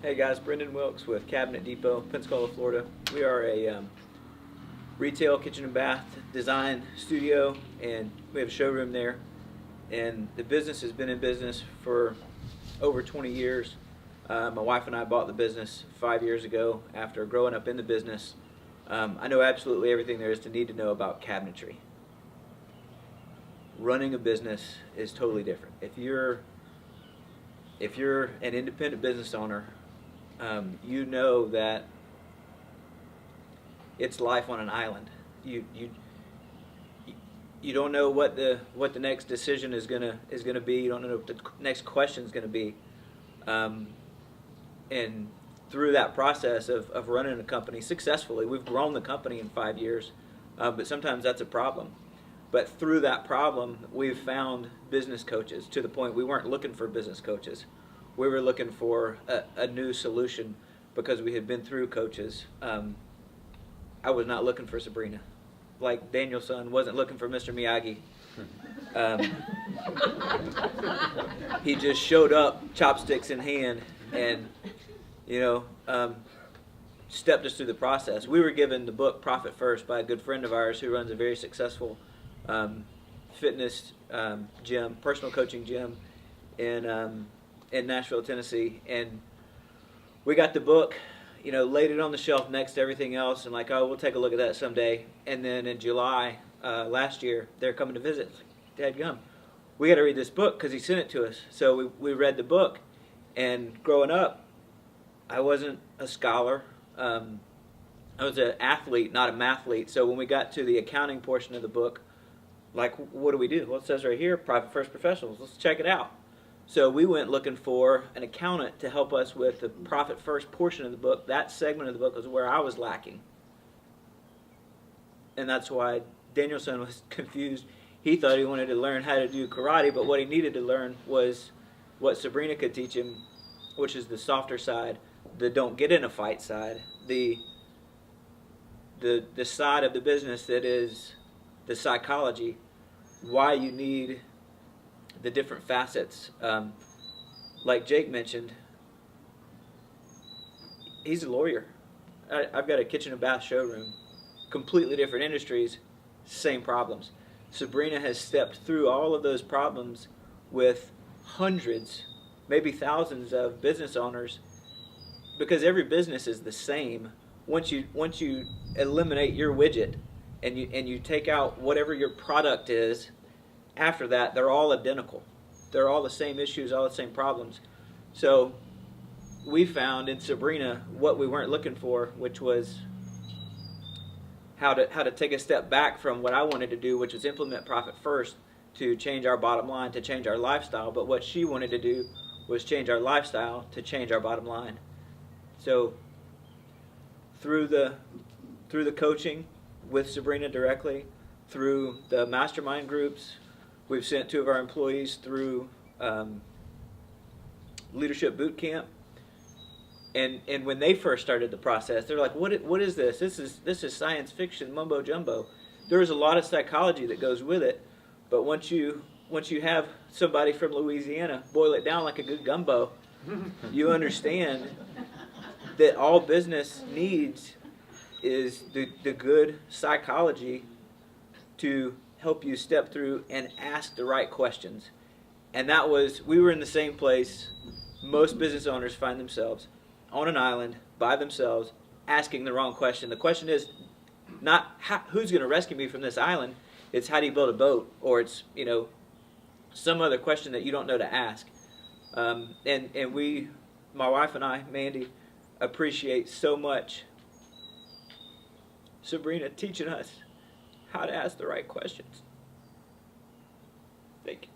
Hey guys, Brendan Wilkes with Cabinet Depot, Pensacola, Florida. We are a retail kitchen and bath design studio, and we have a showroom there. And the business has been in business for over 20 years. My wife and I bought the business 5 years ago after growing up in the business. I know absolutely everything there is to need to know about cabinetry. Running a business is totally different. If you're an independent business owner, you know that it's life on an island. You don't know what the next decision is gonna be. You don't know what the next question is gonna be, and through that process of running a company successfully, we've grown the company in 5 years, but sometimes that's a problem. But through that problem, we've found business coaches to the point we weren't looking for business coaches. We were looking for a new solution because we had been through coaches. I was not looking for Sabrina. Like Danielson wasn't looking for Mr. Miyagi. He just showed up, chopsticks in hand, and stepped us through the process. We were given the book Profit First by a good friend of ours who runs a very successful fitness gym, personal coaching gym in Nashville, Tennessee. And we got the book, laid it on the shelf next to everything else, and like, oh, we'll take a look at that someday. And then in July last year, they're coming to visit. Dad, come. We got to read this book because he sent it to us. So we read the book, and growing up, I wasn't a scholar. I was an athlete, not a mathlete. So when we got to the accounting portion of the book, like, what do we do? Well, it says right here, Profit First Professionals. Let's check it out. So we went looking for an accountant to help us with the Profit First portion of the book. That segment of the book was where I was lacking. And that's why Danielson was confused. He thought he wanted to learn how to do karate, but what he needed to learn was what Sabrina could teach him, which is the softer side, the don't get in a fight side, the side of the business that is the psychology, why you need the different facets. Like Jake mentioned, he's a lawyer. I've got a kitchen and bath showroom, completely different industries, same problems. Sabrina has stepped through all of those problems with hundreds, maybe thousands of business owners, because every business is the same. Once you eliminate your widget and you take out whatever your product is, after that they're all identical. They're all the same issues, all the same problems. So we found in Sabrina what we weren't looking for, which was how to take a step back from what I wanted to do, which was implement Profit First to change our bottom line, to change our lifestyle. But what she wanted to do was change our lifestyle to change our bottom line. So through the coaching with Sabrina directly, through the mastermind groups, we've sent 2 of our employees through leadership boot camp. And when they first started the process, they're like, what is this? This is science fiction mumbo jumbo. There's a lot of psychology that goes with it, but once you have somebody from Louisiana boil it down like a good gumbo, you understand that all business needs is the good psychology to help you step through and ask the right questions. And we were in the same place most business owners find themselves, on an island by themselves, asking the wrong question. The question is not who's going to rescue me from this island. It's how do you build a boat, or it's some other question that you don't know to ask. And we, my wife and I, Mandy, appreciate so much Sabrina teaching us how to ask the right questions. Thank you.